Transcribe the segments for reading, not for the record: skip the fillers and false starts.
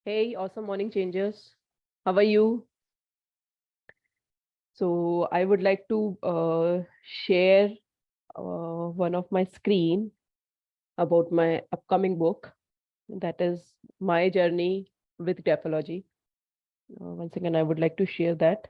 Hey, awesome morning changers. How are you? So I would like to share one of my screen about my upcoming book. That is my journey with graphology. Once again, I would like to share that.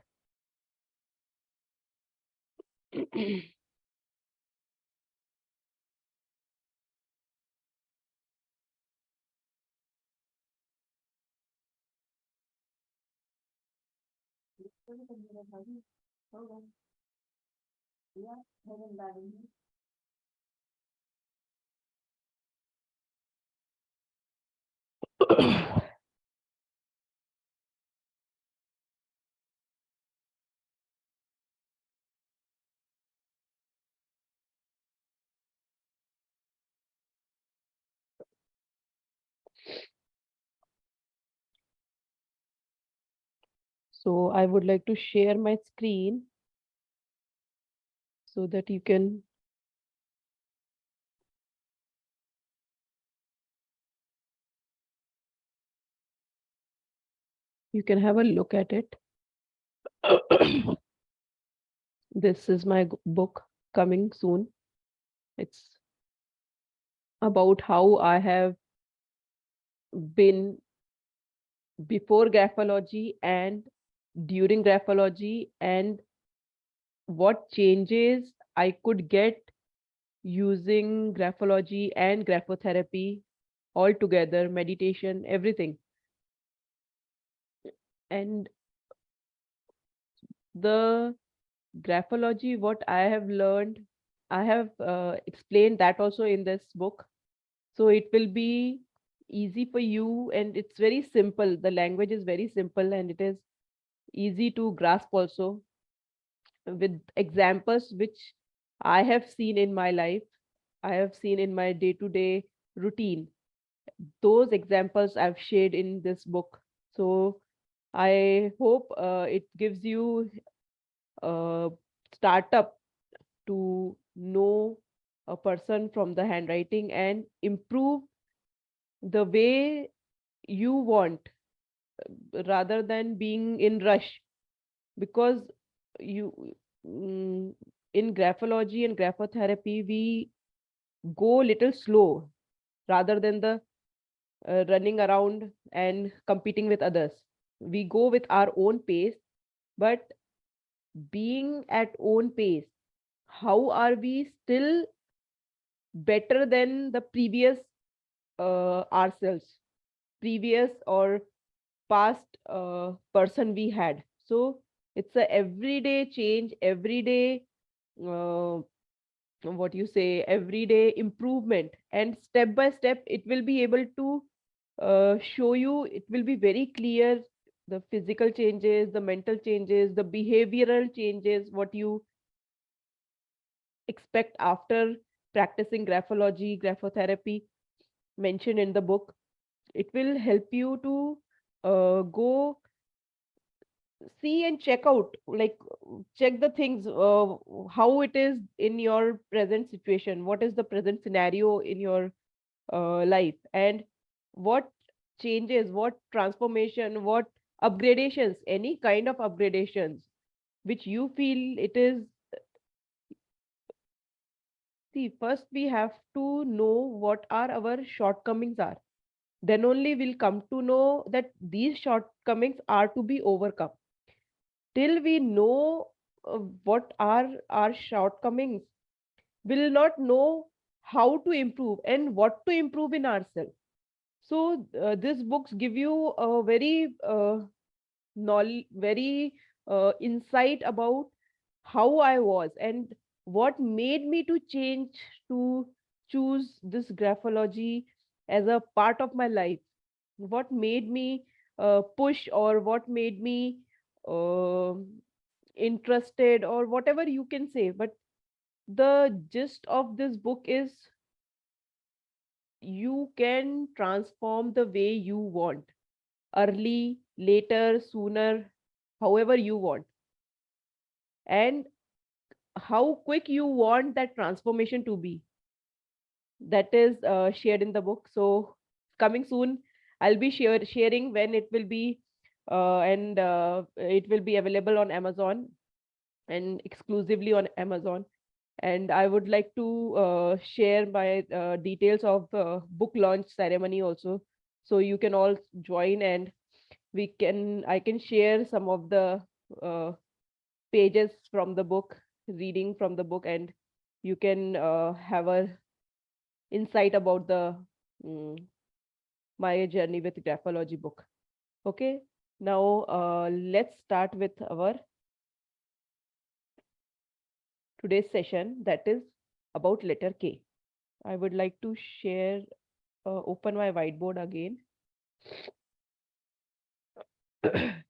So I would like to share my screen so that you can have a look at it. This is my book coming soon. It's about how I have been before graphology and during graphology, and what changes I could get using graphology and graphotherapy all together, meditation, everything. And the graphology, what I have learned, I have explained that also in this book. So it will be easy for you, and it's very simple. The language is very simple and it is easy to grasp also, with examples which I have seen in my life, I have seen in my day to day routine. Those examples I've shared in this book. So I hope it gives you a startup to know a person from the handwriting and improve the way you want, rather than being in rush. Because you mm, in graphology and graphotherapy, we go little slow rather than the running around and competing with others. We go with our own pace, but being at own pace, how are we still better than the previous ourselves, previous or past person we had? So it's a everyday change, everyday uh, what you say, everyday improvement, and step by step it will be able to show you, it will be very clear, the physical changes, the mental changes, the behavioral changes, what you expect after practicing graphology, graphotherapy mentioned in the book. It will help you to go see and check out, like check the things, how it is in your present situation, what is the present scenario in your life, and what changes, what transformation, what upgradations, any kind of upgradations which you feel it is. See, first we have to know what are our shortcomings are, then only we'll come to know that these shortcomings are to be overcome. Till we know what are our shortcomings, we'll not know how to improve and what to improve in ourselves. So these books give you a very knowledge, very insight about how I was and what made me to change, to choose this graphology as a part of my life. What made me push, or what made me uh, interested, or whatever you can say. But the gist of this book is you can transform the way you want, early, later, sooner, however you want, and how quick you want that transformation to be. That is shared in the book. So coming soon, I'll be sharing when it will be, and it will be available on Amazon, and exclusively on Amazon. And I would like to share my details of book launch ceremony also, so you can all join, and I can share some of the uh, pages from the book, reading from the book, and you can have a insight about the mm, my journey with graphology book. Okay, now let's start with our today's session, that is about letter K. I would like to share, open my whiteboard again. It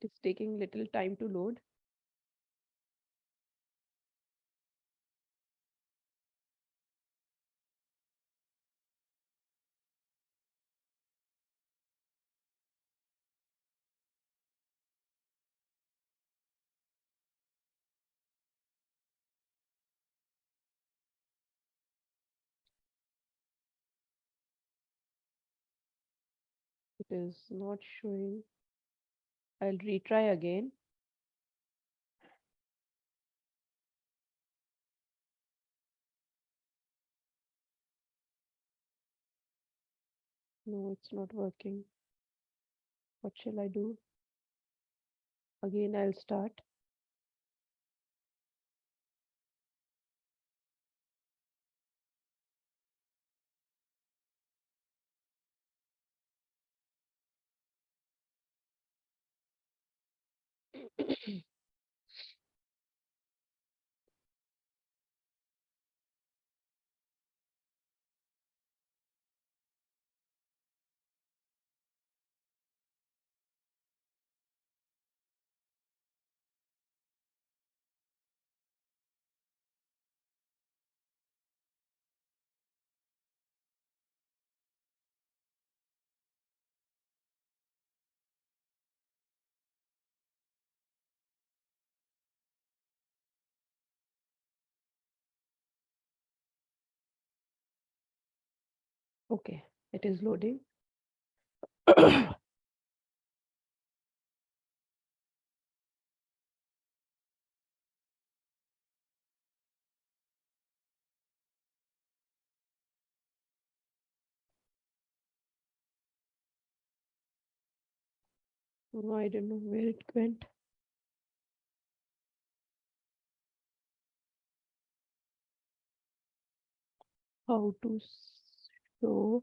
is taking little time to load. It is not showing. I'll retry again. No, it's not working. What shall I do? Again, I'll start. Okay, it is loading. No, I don't know where it went. How to show.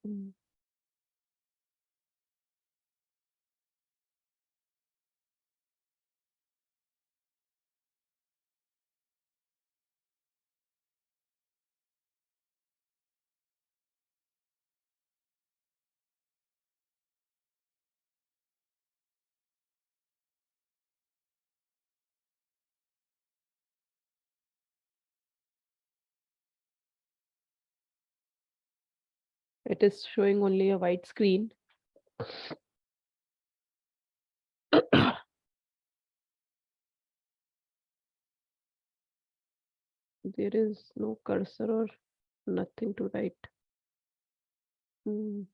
mm, It is showing only a white screen. There is no cursor or nothing to write. Mm,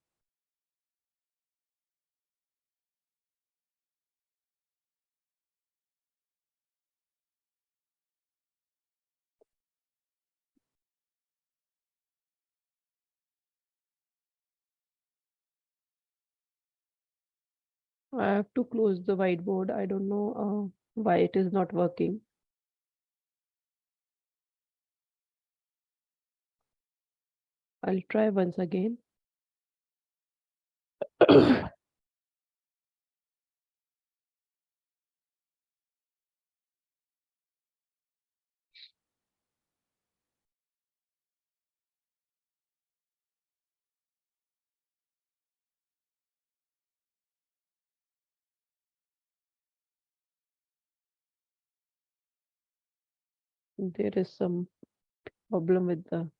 I have to close the whiteboard. I don't know why it is not working. I'll try once again. There is some problem with the.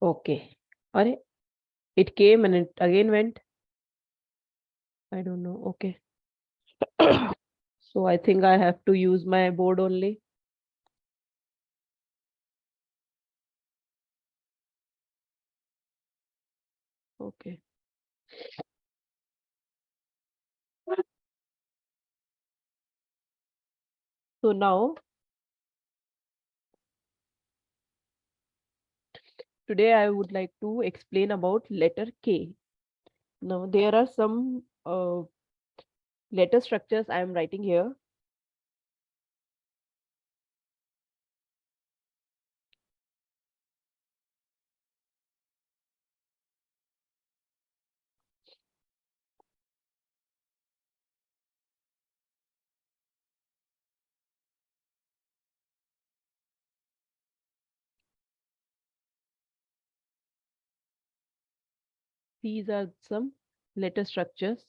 Okay. Are it came and it again went. I don't know. Okay. So I think I have to use my board only. Okay. So now today I would like to explain about letter K. Now there are some letter structures I am writing here. These are some letter structures.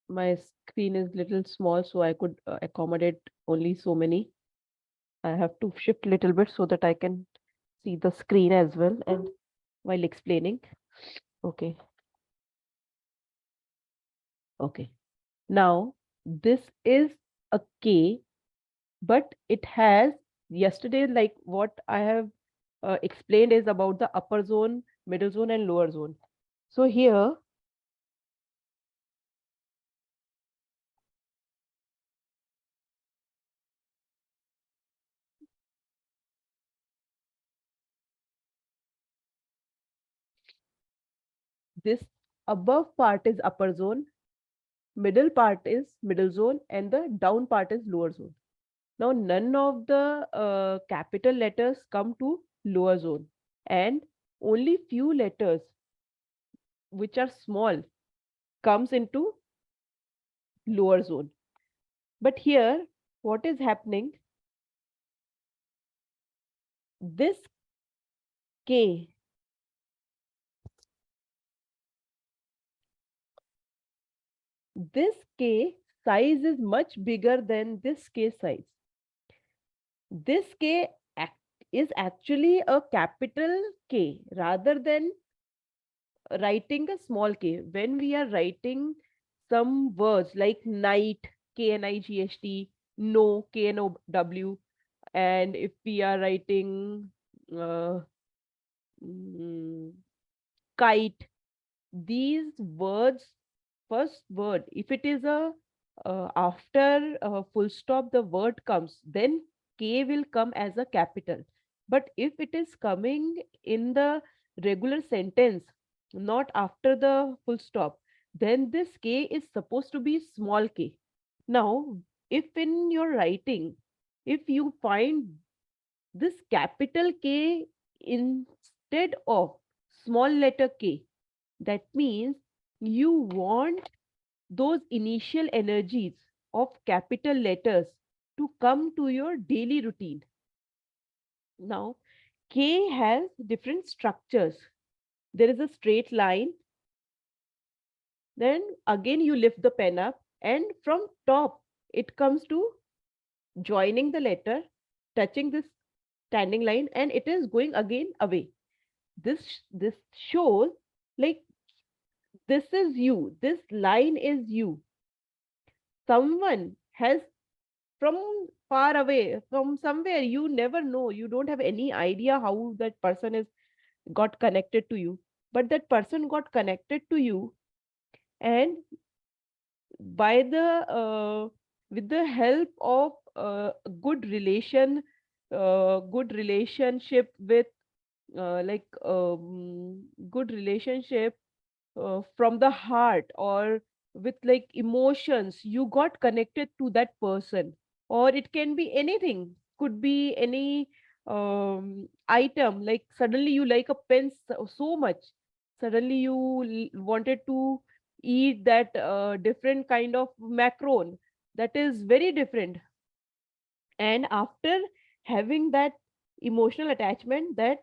My screen is little small, so I could accommodate only so many. I have to shift little bit so that I can see the screen as well and while explaining. Okay. Okay. Now this is a K, but it has yesterday, like what I have explained is about the upper zone, middle zone, and lower zone. So here, this above part is upper zone, middle part is middle zone, and the down part is lower zone. Now, none of the capital letters come to lower zone, and only few letters which are small comes into lower zone. But here, what is happening? This K, this K size is much bigger than this K size. This K is actually a capital K rather than writing a small k. When we are writing some words like night, Knight, no, Know, and if we are writing uh, mm, kite, these words, first word, if it is a after a full stop, the word comes, then K will come as a capital. But if it is coming in the regular sentence, not after the full stop, then this K is supposed to be small k. Now, if in your writing, if you find this capital K instead of small letter k, that means you want those initial energies of capital letters to come to your daily routine. Now, K has different structures. There is a straight line, then again you lift the pen up, and from top it comes to joining the letter, touching this standing line, and it is going again away. This shows like this is you, this line is you. Someone has from far away, from somewhere, you never know, you don't have any idea how that person is got connected to you, but that person got connected to you, and by the with the help of good relation, good relationship with like good relationship from the heart, or with like emotions, you got connected to that person. Or it can be anything, could be any item, like suddenly you like a pen so much, suddenly you wanted to eat that different kind of macaron that is very different, and after having that emotional attachment, that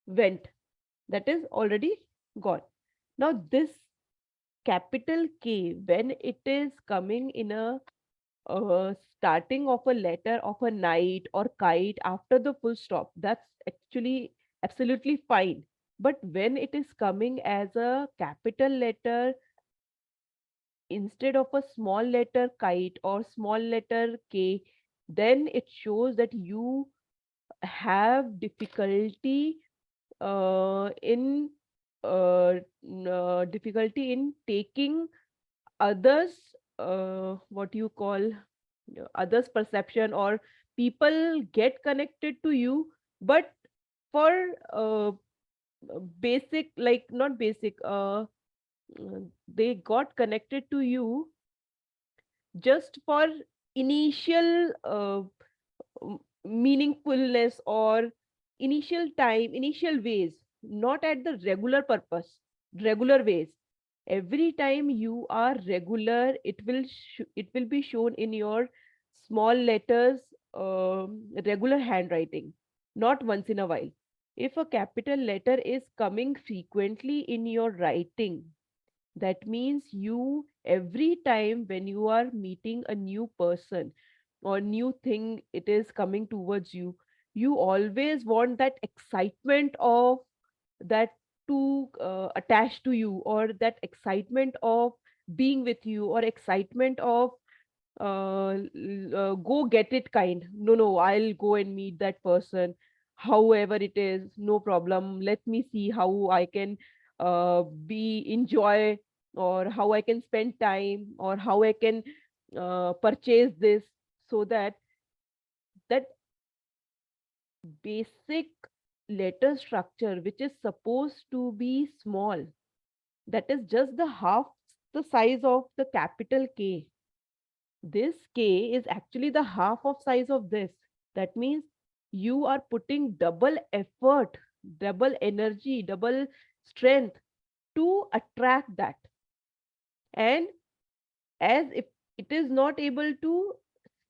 went, that is already gone. Now this capital K, when it is coming in a starting of a letter of a knight or kite after the full stop, that's actually absolutely fine. But when it is coming as a capital letter instead of a small letter kite or small letter K, then it shows that you have difficulty in difficulty in taking others, what you call, others perception, or people get connected to you, but for uh, basic, like not basic, they got connected to you just for initial meaningfulness, or initial time, initial ways, not at the regular purpose, regular ways. Every time you are regular, it will be shown in your small letters, regular handwriting, not once in a while. If a capital letter is coming frequently in your writing, that means you, every time when you are meeting a new person or new thing, it is coming towards you, you always want that excitement of that to attach to you, or that excitement of being with you, or excitement of go get it kind. No, no, I'll go and meet that person, however it is, no problem. Let me see how I can be enjoy, or how I can spend time, or how I can purchase this, so that that basic letter structure, which is supposed to be small, that is just the half the size of the capital K. This K is actually the half of size of this. That means you are putting double effort, double energy, double strength to attract that. And as if it is not able to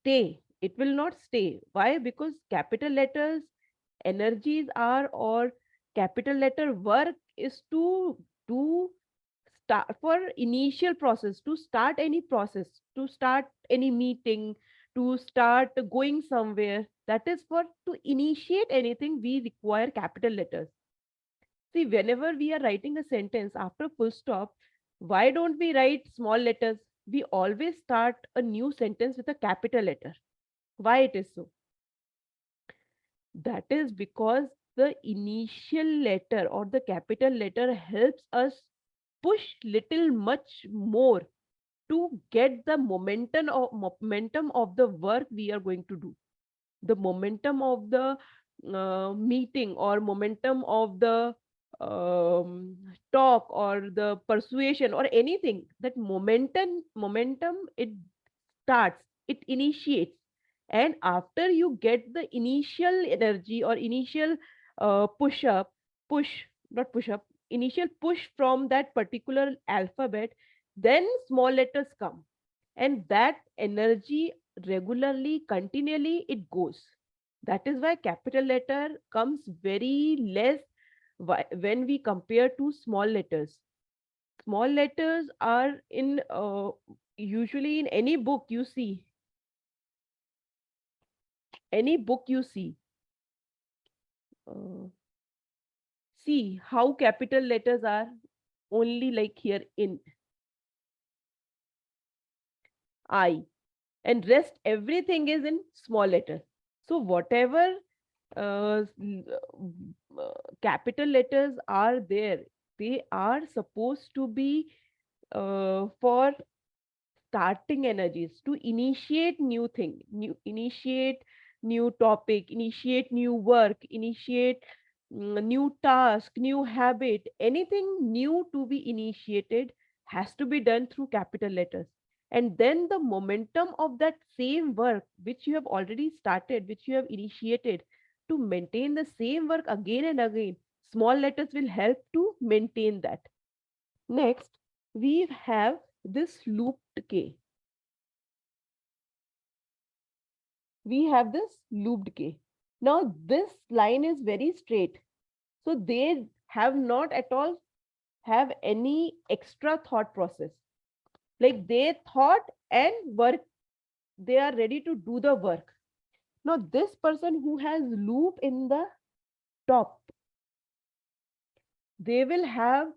stay, it will not stay. Why? Because capital letters energies are, or capital letter work is to do, start for initial process, to start any process, to start any meeting, to start going somewhere, that is for to initiate anything, we require capital letters. See, whenever we are writing a sentence after full stop, why don't we write small letters? We always start a new sentence with a capital letter. Why it is so? That is because the initial letter or the capital letter helps us push little much more to get the momentum of the work we are going to do, the momentum of the meeting, or momentum of the talk, or the persuasion, or anything. That momentum, it starts, it initiates. And after you get the initial energy, or initial push up, push, not push up, initial push from that particular alphabet, then small letters come, and that energy regularly, continually, it goes. That is why capital letter comes very less when we compare to small letters. Small letters are in usually in any book you see, any book you see, uh, see how capital letters are only like here in I, and rest everything is in small letter. So whatever uh, capital letters are there, they are supposed to be for starting energies, to initiate new thing, new initiate new topic, initiate new work, initiate new task, new habit, anything new to be initiated has to be done through capital letters. And then the momentum of that same work, which you have already started, which you have initiated, to maintain the same work again and again, small letters will help to maintain that. Next, we have this looped K. We have this looped K. Now, this line is very straight. So they have not at all have any extra thought process. Like they thought and work, they are ready to do the work. Now, this person who has loop in the top, they will have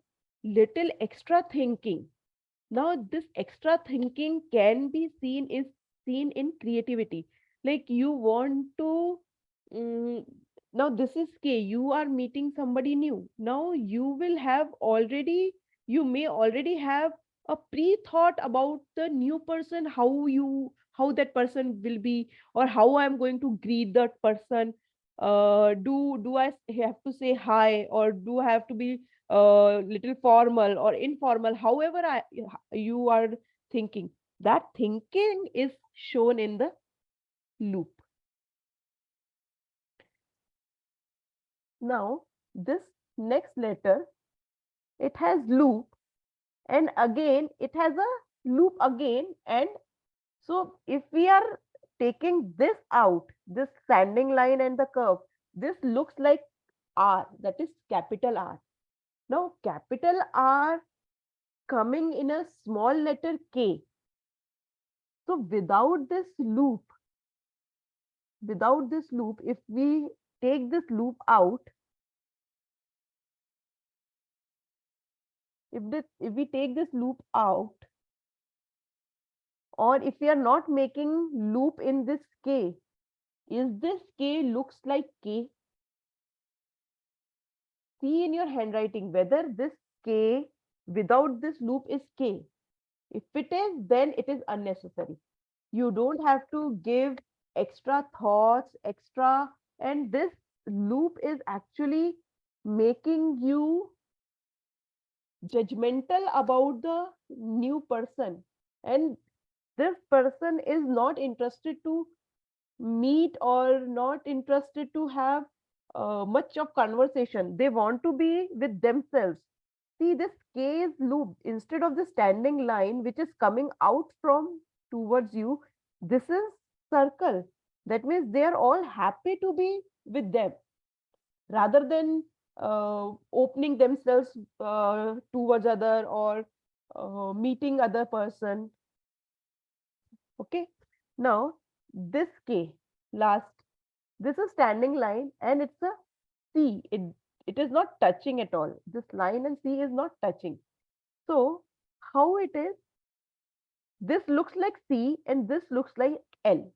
little extra thinking. Now, this extra thinking can be seen in creativity. Like you want to mm, now this is K. You are meeting somebody new. Now you may already have a pre-thought about the new person, how that person will be, or how I'm going to greet that person. Do I have to say hi, or do I have to be little formal or informal, however you are thinking, that thinking is shown in the loop. Now this next letter, it has loop, and again it has a loop again. And so if we are taking this out, this standing line and the curve, this looks like R, that is capital R. Now capital R coming in a small letter K. So without this loop, if we take this loop out, if we take this loop out, or if we are not making loop in this K, is this K looks like K? See in your handwriting whether this K without this loop is K. If it is, then it is unnecessary. You don't have to give extra thoughts, extra, and this loop is actually making you judgmental about the new person, and this person is not interested to meet or not interested to have much of conversation. They want to be with themselves. See, this K is looped instead of the standing line which is coming out from towards you. This is circle. That means they are all happy to be with them rather than opening themselves towards other, or meeting other person. Okay, now this K last, this is standing line and it's a C. It is not touching at all. This line and C is not touching. So how it is, this looks like C and this looks like L.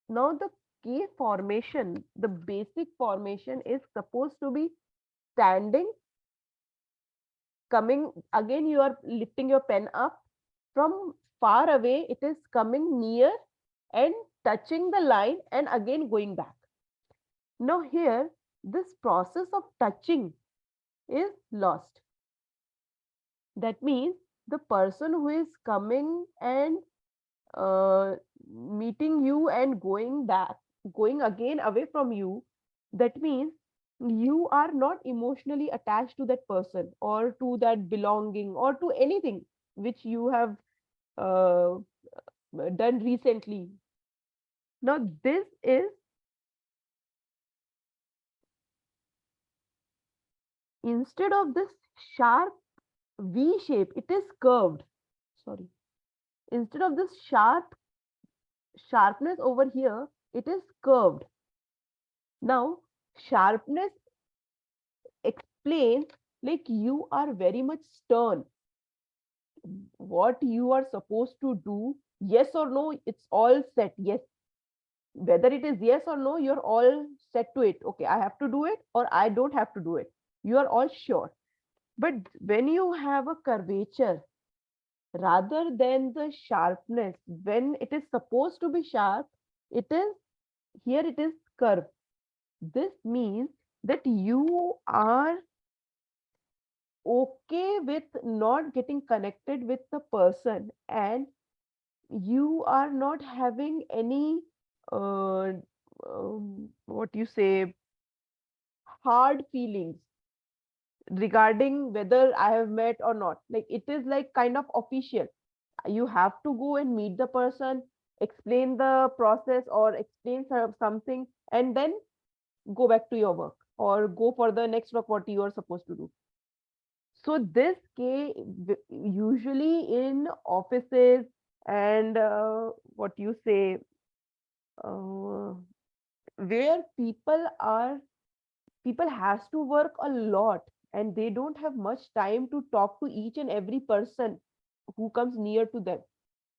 Now the K formation, the basic formation is supposed to be standing, coming again, you are lifting your pen up from far away, it is coming near and touching the line and again going back. Now here, this process of touching is lost. That means the person who is coming and uh, meeting you and going back, going again away from you, that means you are not emotionally attached to that person or to that belonging or to anything which you have uh, done recently. Now this is, instead of this sharp V shape, it is curved. Sorry. Instead of this sharpness over here, it is curved. Now, sharpness explains like you are very much stern. What you are supposed to do, yes or no, it's all set. Yes, whether it is yes or no, you're all set to it. Okay, I have to do it or I don't have to do it. You are all sure. But when you have a curvature, rather than the sharpness, when it is supposed to be sharp, it is here, it is curved. This means that you are okay with not getting connected with the person, and you are not having any uh, what you say, hard feelings regarding whether I have met or not. Like it is like kind of official. You have to go and meet the person, explain the process or explain something, and then go back to your work or go for the next work what you are supposed to do. So this case usually in offices and what you say, uh, where people has to work a lot and they don't have much time to talk to each and every person who comes near to them,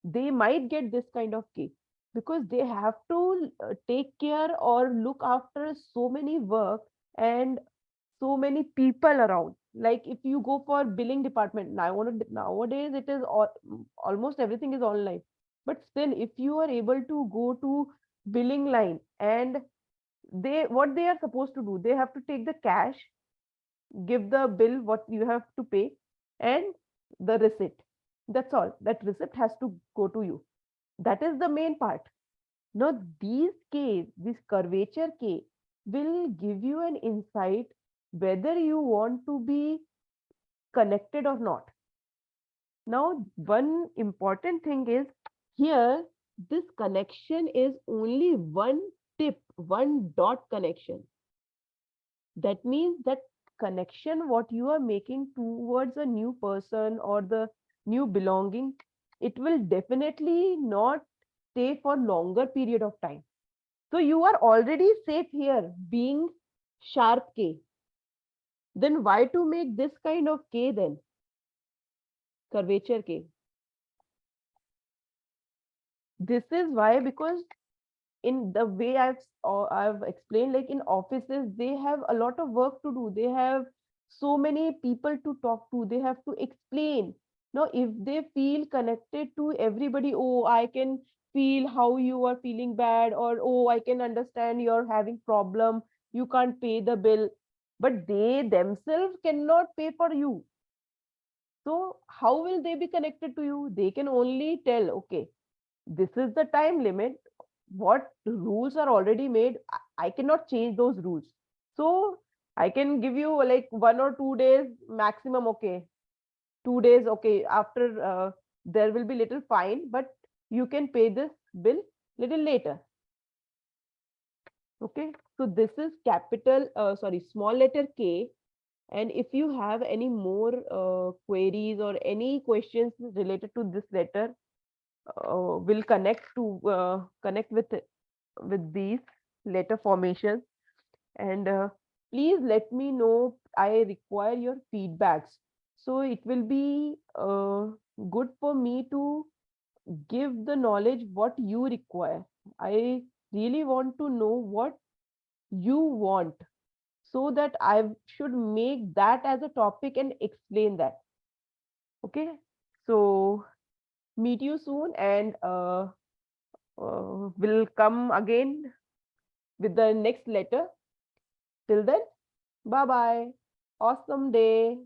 they might get this kind of case because they have to take care or look after so many work and so many people around. Like if you go for billing department nowadays, it is almost everything is online, but still if you are able to go to billing line, and they what they are supposed to do, they have to take the cash, give the bill what you have to pay, and the receipt. That's all. That receipt has to go to you. That is the main part. Now this curvature K will give you an insight whether you want to be connected or not. Now, one important thing is here, this connection is only one tip, one dot connection. That means that connection, what you are making towards a new person or the new belonging, it will definitely not stay for longer period of time. So you are already safe here being sharp K. Then why to make this kind of K then? Curvature K. This is why, because in the way I've explained, like in offices, they have a lot of work to do. They have so many people to talk to. They have to explain. Now, if they feel connected to everybody, oh, I can feel how you are feeling bad, or oh, I can understand you're having problem. You can't pay the bill, but they themselves cannot pay for you. So how will they be connected to you? They can only tell, okay, this is the time limit. What rules are already made, I cannot change those rules. So I can give you like 1 or 2 days maximum. Okay, 2 days. Okay, after there will be little fine, but you can pay this bill little later. Okay, so this is capital, sorry, small letter K. And if you have any more queries or any questions related to this letter, will connect with these letter formations, and please let me know. I require your feedbacks, so it will be good for me to give the knowledge what you require. I really want to know what you want, so that I should make that as a topic and explain that. Okay, so meet you soon, and will come again with the next letter. Till then, bye bye. Awesome day.